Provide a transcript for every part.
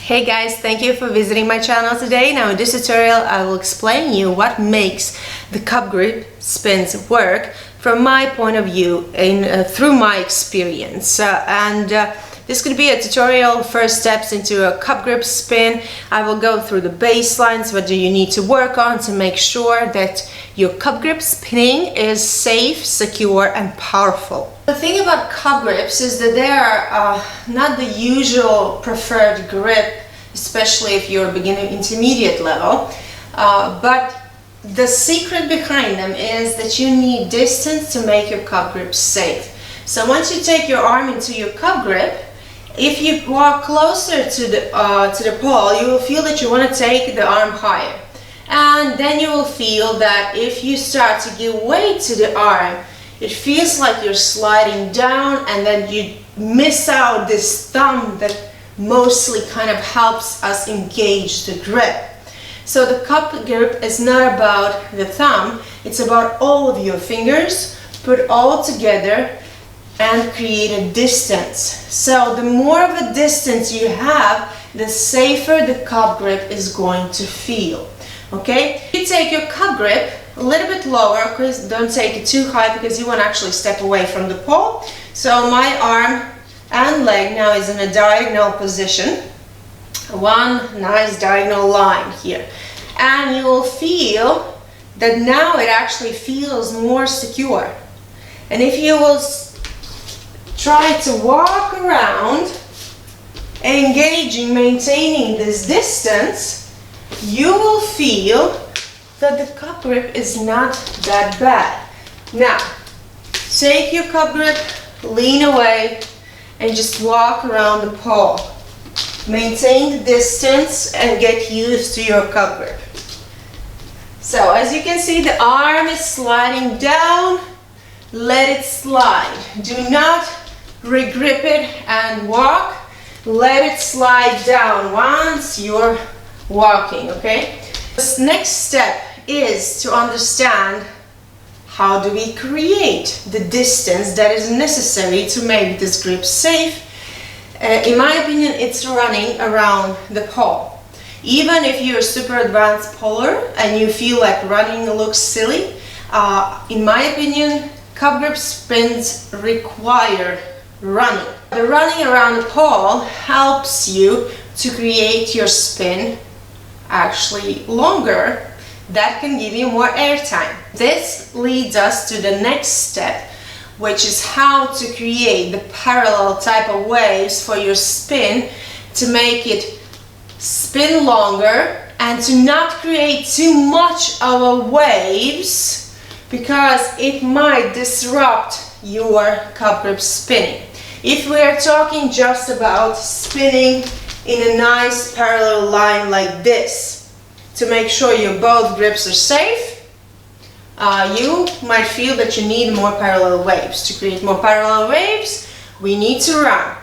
Hey guys, thank you for visiting my channel today. Now in this tutorial I will explain you what makes the cup grip spins work from my point of view through my experience. This could be a tutorial, first steps into a cup grip spin. I will go through the baselines, what do you need to work on to make sure that your cup grip spinning is safe, secure and powerful. The thing about cup grips is that they are not the usual preferred grip, especially if you're beginner intermediate level, but the secret behind them is that you need distance to make your cup grip safe. So once you take your arm into your cup grip, if you walk closer to the pole, you will feel that you want to take the arm higher. And then you will feel that if you start to give weight to the arm, it feels like you're sliding down, and then you miss out this thumb that mostly kind of helps us engage the grip. So the cup grip is not about the thumb, it's about all of your fingers put all together and create a distance. So the more of a distance you have, the safer the cup grip is going to feel. Okay? You take your cup grip a little bit lower, because don't take it too high because you want to actually step away from the pole. So my arm and leg now is in a diagonal position. One nice diagonal line here. And you will feel that now it actually feels more secure. And if you will try to walk around, engaging, maintaining this distance, you will feel that the cup grip is not that bad. Now, take your cup grip, lean away, and just walk around the pole. Maintain the distance and get used to your cup grip. So, as you can see, the arm is sliding down. Let it slide. Do not regrip it and walk. Let it slide down once you're walking, okay? This next step is to understand how do we create the distance that is necessary to make this grip safe. In my opinion, it's running around the pole. Even if you're a super advanced poler and you feel like running looks silly, in my opinion, cup grip spins require running. The running around the pole helps you to create your spin actually longer. That can give you more air time. This leads us to the next step, which is how to create the parallel type of waves for your spin to make it spin longer and to not create too much of a waves, because it might disrupt your cup grip spinning. If we are talking just about spinning in a nice parallel line like this, to make sure your both grips are safe, you might feel that you need more parallel waves. To create more parallel waves, we need to run.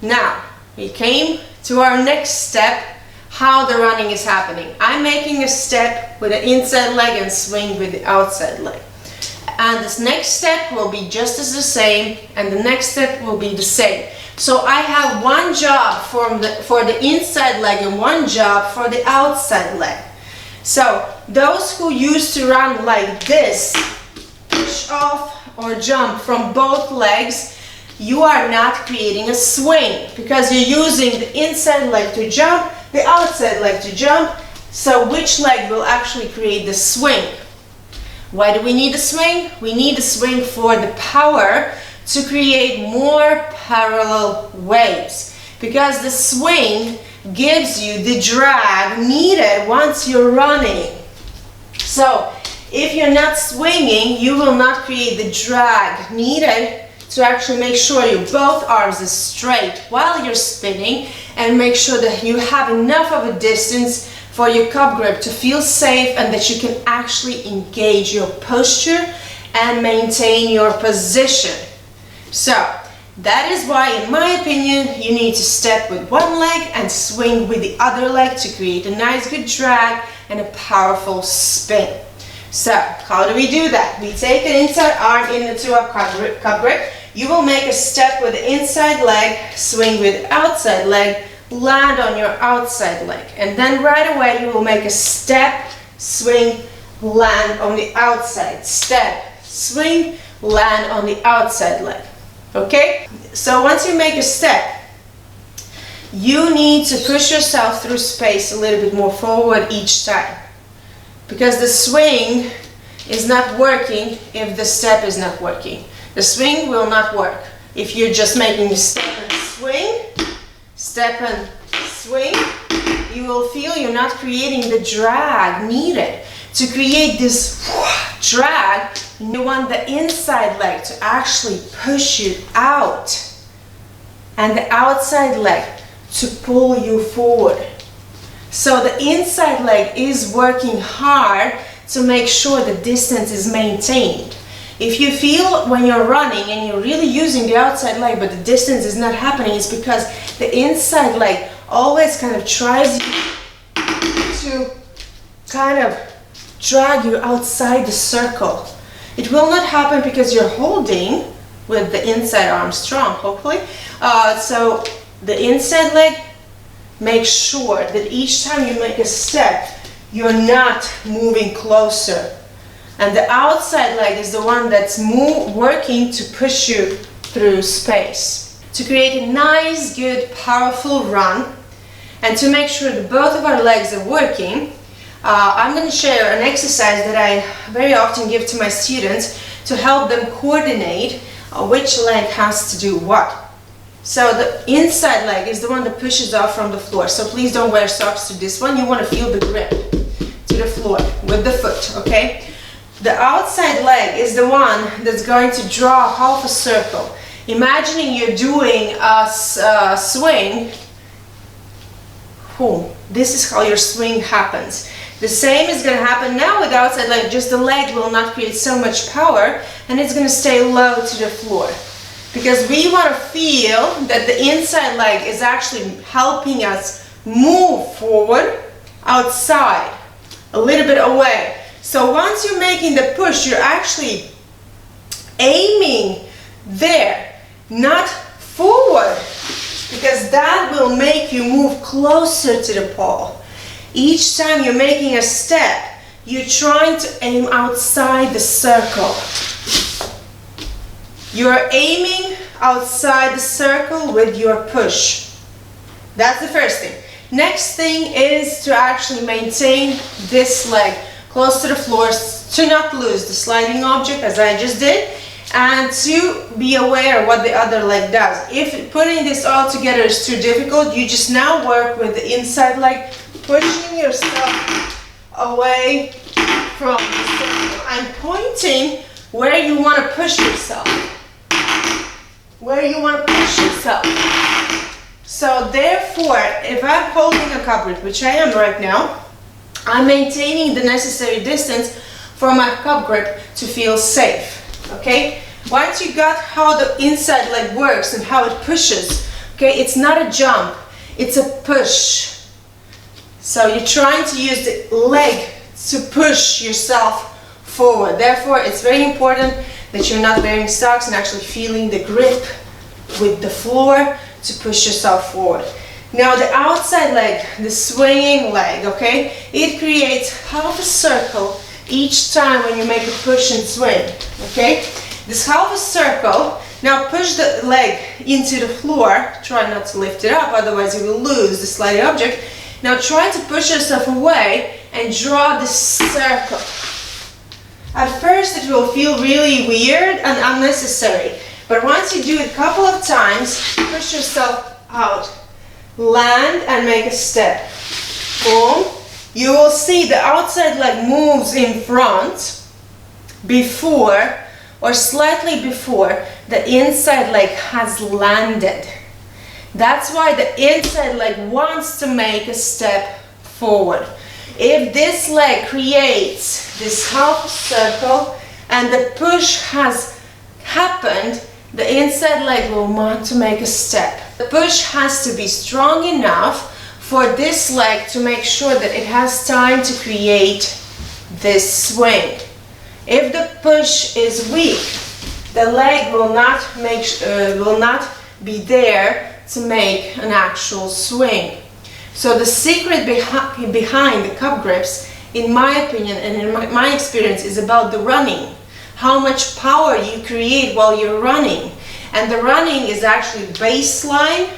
Now, we came to our next step, how the running is happening. I'm making a step with the inside leg and swing with the outside leg. And this next step will be just as the same, and the next step will be the same. So I have one job for the inside leg and one job for the outside leg. So those who used to run like this, push off or jump from both legs, you are not creating a swing because you're using the inside leg to jump, the outside leg to jump. So which leg will actually create the swing? Why do we need a swing? We need a swing for the power to create more parallel waves, because the swing gives you the drag needed once you're running. So if you're not swinging, you will not create the drag needed to actually make sure your both arms are straight while you're spinning, and make sure that you have enough of a distance for your cup grip to feel safe and that you can actually engage your posture and maintain your position. So that is why, in my opinion, you need to step with one leg and swing with the other leg to create a nice good drag and a powerful spin. So how do we do that? We take an inside arm into a cup grip. You will make a step with the inside leg, swing with the outside leg, land on your outside leg, and then right away you will make a step, swing, land on the outside, step, swing, land on the outside leg. Okay? So once you make a step, you need to push yourself through space a little bit more forward each time, because the swing is not working if the step is not working. The swing will not work if you're just making a step and swing, step and swing. You will feel you're not creating the drag needed. To create this drag, you want the inside leg to actually push you out and the outside leg to pull you forward. So the inside leg is working hard to make sure the distance is maintained. If you feel when you're running and you're really using the outside leg but the distance is not happening, it's because the inside leg always kind of tries to kind of drag you outside the circle. It will not happen because you're holding with the inside arm strong, hopefully. So the inside leg, make sure that each time you make a step, you're not moving closer. And the outside leg is the one that's working to push you through space. To create a nice, good, powerful run, and to make sure that both of our legs are working, I'm going to share an exercise that I very often give to my students to help them coordinate which leg has to do what. So the inside leg is the one that pushes off from the floor. So please don't wear socks to this one. You want to feel the grip to the floor with the foot, okay? The outside leg is the one that's going to draw half a circle. Imagining you're doing a swing. Boom. This is how your swing happens. The same is going to happen now with the outside leg, just the leg will not create so much power and it's going to stay low to the floor. Because we want to feel that the inside leg is actually helping us move forward, outside, a little bit away. So once you're making the push, you're actually aiming there, not forward, because that will make you move closer to the pole. Each time you're making a step, you're trying to aim outside the circle. You're aiming outside the circle with your push. That's the first thing. Next thing is to actually maintain this leg close to the floor, to not lose the sliding object as I just did, and to be aware what the other leg does. If putting this all together is too difficult, you just now work with the inside leg, pushing yourself away from the circle and pointing where you want to push yourself. Where you want to push yourself. So therefore, if I'm holding a cup grip, which I am right now, I'm maintaining the necessary distance for my cup grip to feel safe. Okay? Once you got how the inside leg works and how it pushes, okay, it's not a jump, it's a push. So you're trying to use the leg to push yourself forward. Therefore, it's very important that you're not wearing socks and actually feeling the grip with the floor to push yourself forward. Now the outside leg, the swinging leg, okay, it creates half a circle each time when you make a push and swing, okay? This half a circle, now push the leg into the floor, try not to lift it up, otherwise you will lose the sliding object. Now try to push yourself away and draw this circle. At first it will feel really weird and unnecessary, but once you do it a couple of times, push yourself out, land and make a step. Boom. You will see the outside leg moves in front before or slightly before the inside leg has landed. That's why the inside leg wants to make a step forward. If this leg creates this half circle and the push has happened, the inside leg will want to make a step. The push has to be strong enough for this leg to make sure that it has time to create this swing. If the push is weak, the leg will not be there to make an actual swing. So the secret behind the cup grips, in my opinion and in my experience, is about the running. How much power you create while you're running. And the running is actually the baseline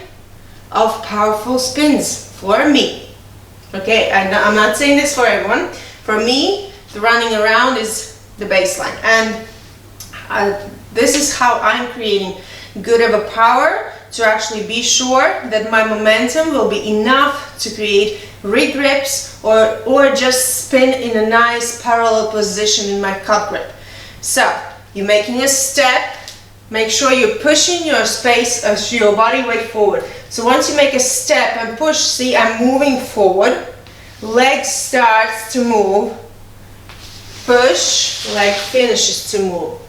of powerful spins for me. Okay, I'm not saying this for everyone. For me, the running around is the baseline. And this is how I'm creating good of a power to actually be sure that my momentum will be enough to create regrips or just spin in a nice parallel position in my cup grip. So you're making a step, make sure you're pushing your space as your body weight forward. So once you make a step and push, see, I'm moving forward, leg starts to move, push, leg finishes to move,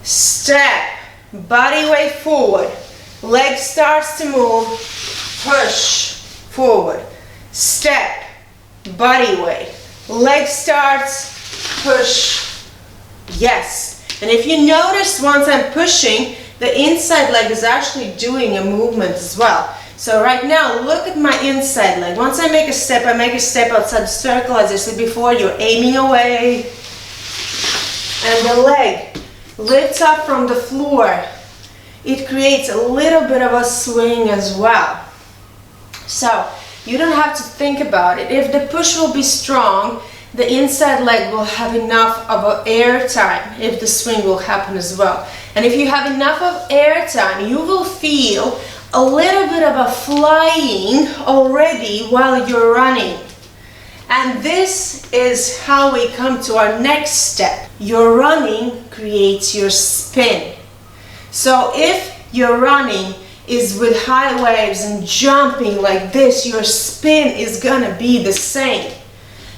step, body weight forward, leg starts to move, push, forward, step, body weight, leg starts, push, yes. And if you notice, once I'm pushing, the inside leg is actually doing a movement as well. So right now, look at my inside leg. Once I make a step, I make a step outside the circle, as I said before, you're aiming away, and the leg lifts up from the floor. It creates a little bit of a swing as well. So you don't have to think about it. If the push will be strong, the inside leg will have enough of air time if the swing will happen as well. And if you have enough of air time, you will feel a little bit of a flying already while you're running. And this is how we come to our next step. Your running creates your spin. So if your running is with high waves and jumping like this, your spin is gonna be the same.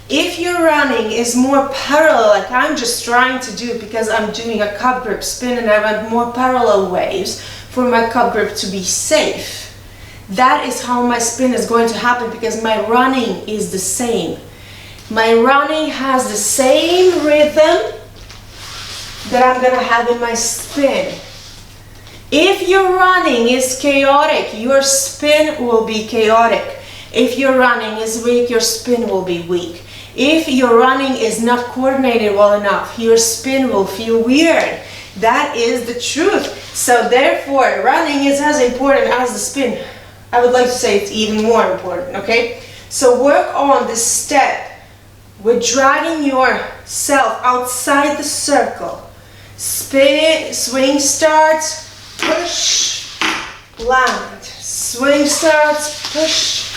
If your running is more parallel, like I'm just trying to do because I'm doing a cup grip spin and I want more parallel waves for my cup grip to be safe, that is how my spin is going to happen, because my running is the same. My running has the same rhythm that I'm gonna have in my spin. If your running is chaotic, your spin will be chaotic. If your running is weak, your spin will be weak. If your running is not coordinated well enough, your spin will feel weird. That is the truth. So therefore, running is as important as the spin. I would like to say it's even more important, okay? So work on this step with dragging yourself outside the circle. Spin, swing starts, push, land. Swing starts, push,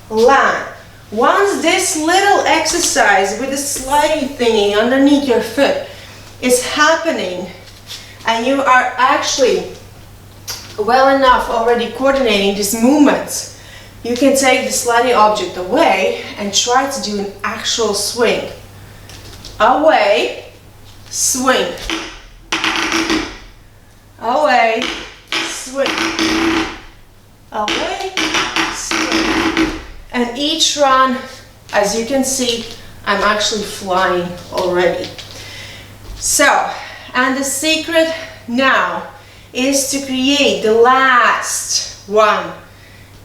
land. Once this little exercise with the sliding thingy underneath your foot is happening, and you are actually well enough already coordinating these movements, you can take the sliding object away and try to do an actual swing. Away, swing. Away, swing. Away, swing. And each run, as you can see, I'm actually flying already. So, and the secret now is to create the last one,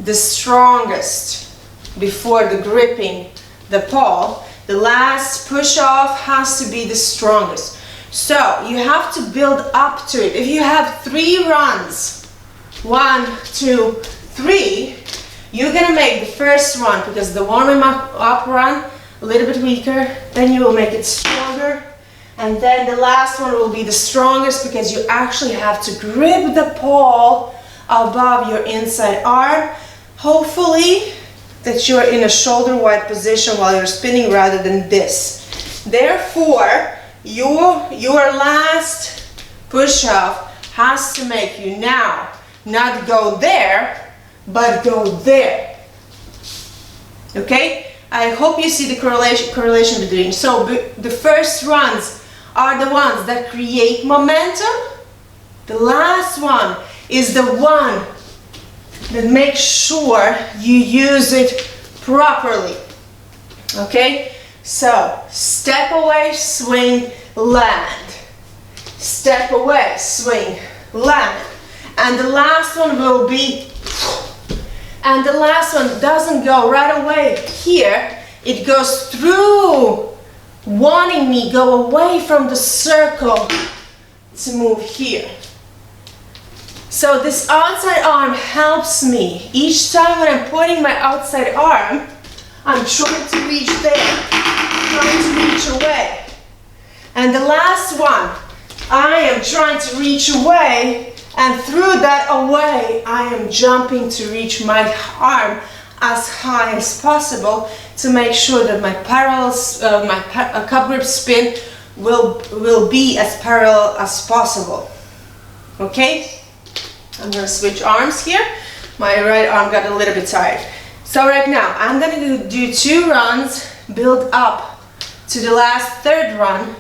the strongest, before the gripping the pole. The last push off has to be the strongest. So you have to build up to it. If you have 3 runs, 1, 2, 3, you're gonna make the first run, because the warming up run a little bit weaker, then you will make it stronger, and then the last one will be the strongest, because you actually have to grip the pole above your inside arm. Hopefully that you're in a shoulder wide position while you're spinning rather than this. Therefore, your last push off has to make you now not go there, but go there. Okay? I hope you see the correlation between. So the first runs are the ones that create momentum. The last one is the one that makes sure you use it properly. Okay? So step away, swing, land. Step away, swing, land. And the last one will be And the last one doesn't go right away here. It goes through, wanting me go away from the circle to move here. So this outside arm helps me. Each time when I'm pointing my outside arm, I'm trying to reach there, trying to reach away. And the last one, I am trying to reach away, and through that away, I am jumping to reach my arm as high as possible to make sure that my cup grip spin will be as parallel as possible. Okay? I'm gonna switch arms here. My right arm got a little bit tired. So right now, I'm gonna do 2 runs, build up to the last 3rd run,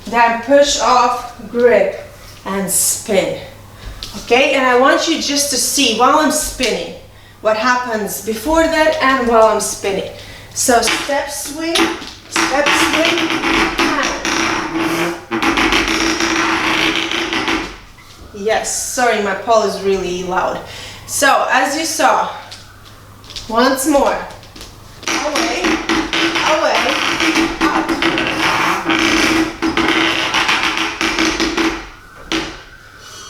then push off, grip, and spin. Okay, and I want you just to see while I'm spinning what happens before that and while I'm spinning. So step swing, and yes, sorry, my pole is really loud. So as you saw, once more, away, up.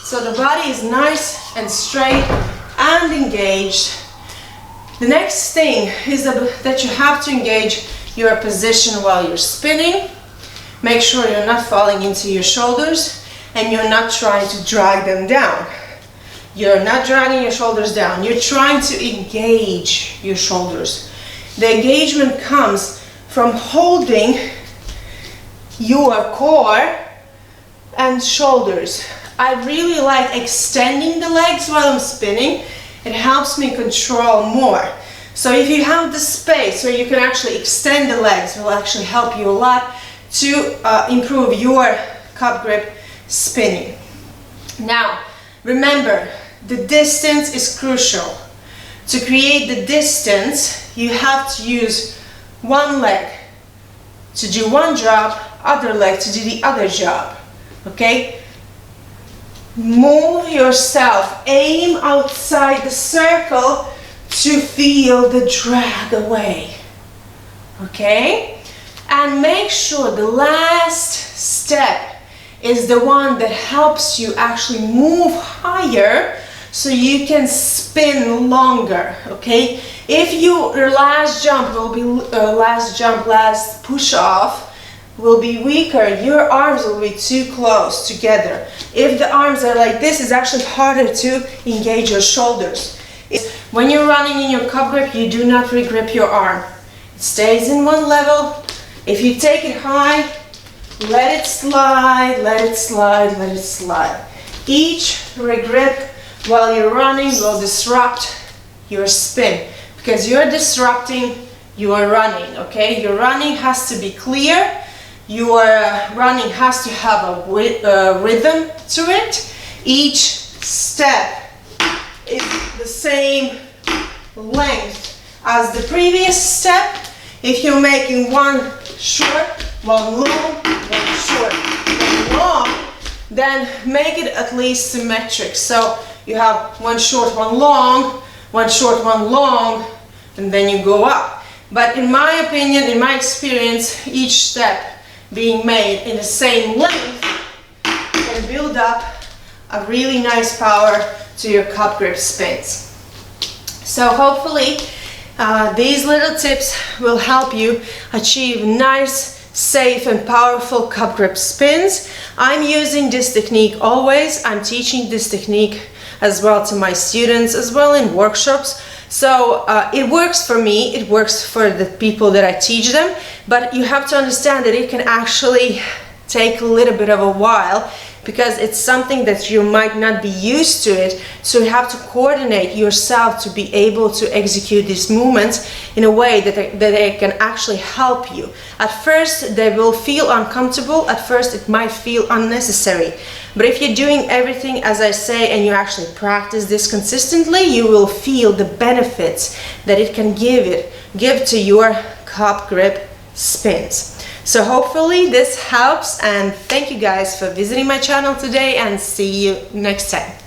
So the body is nice and straight and engaged. The next thing is that you have to engage your position while you're spinning. Make sure you're not falling into your shoulders and you're not trying to drag them down. You're not dragging your shoulders down. You're trying to engage your shoulders. The engagement comes from holding your core and shoulders. I really like extending the legs while I'm spinning. It helps me control more. So if you have the space where you can actually extend the legs, it will actually help you a lot to improve your cup grip spinning. Now, remember, the distance is crucial. To create the distance, you have to use one leg to do one job, other leg to do the other job. Okay? Move yourself, aim outside the circle to feel the drag away. Okay? And make sure the last step is the one that helps you actually move higher so you can spin longer. Okay? If your last jump will be last push off will be weaker, your arms will be too close together. If the arms are like this, it's actually harder to engage your shoulders. When you're running in your cup grip, you do not regrip your arm. It stays in one level. If you take it high, let it slide, let it slide, let it slide. Each regrip while you're running will disrupt your spin because you're disrupting your running, okay? Your running has to be clear. Your running has to have a rhythm to it. Each step is the same length as the previous step. If you're making one short, one long, one short, one long, then make it at least symmetric. So you have one short, one long, one short, one long, and then you go up. But in my opinion, in my experience, each step being made in the same length can build up a really nice power to your cup grip spins. So hopefully these little tips will help you achieve nice, safe and powerful cup grip spins. I'm using this technique always. I'm teaching this technique as well to my students as well in workshops. So it works for me, it works for the people that I teach them, but you have to understand that it can actually take a little bit of a while because it's something that you might not be used to it. So you have to coordinate yourself to be able to execute these movements in a way that they can actually help you. At first they will feel uncomfortable, at first it might feel unnecessary. But if you're doing everything as I say and you actually practice this consistently, you will feel the benefits that it can give to your cup grip spins. So hopefully this helps, and thank you guys for visiting my channel today, and see you next time.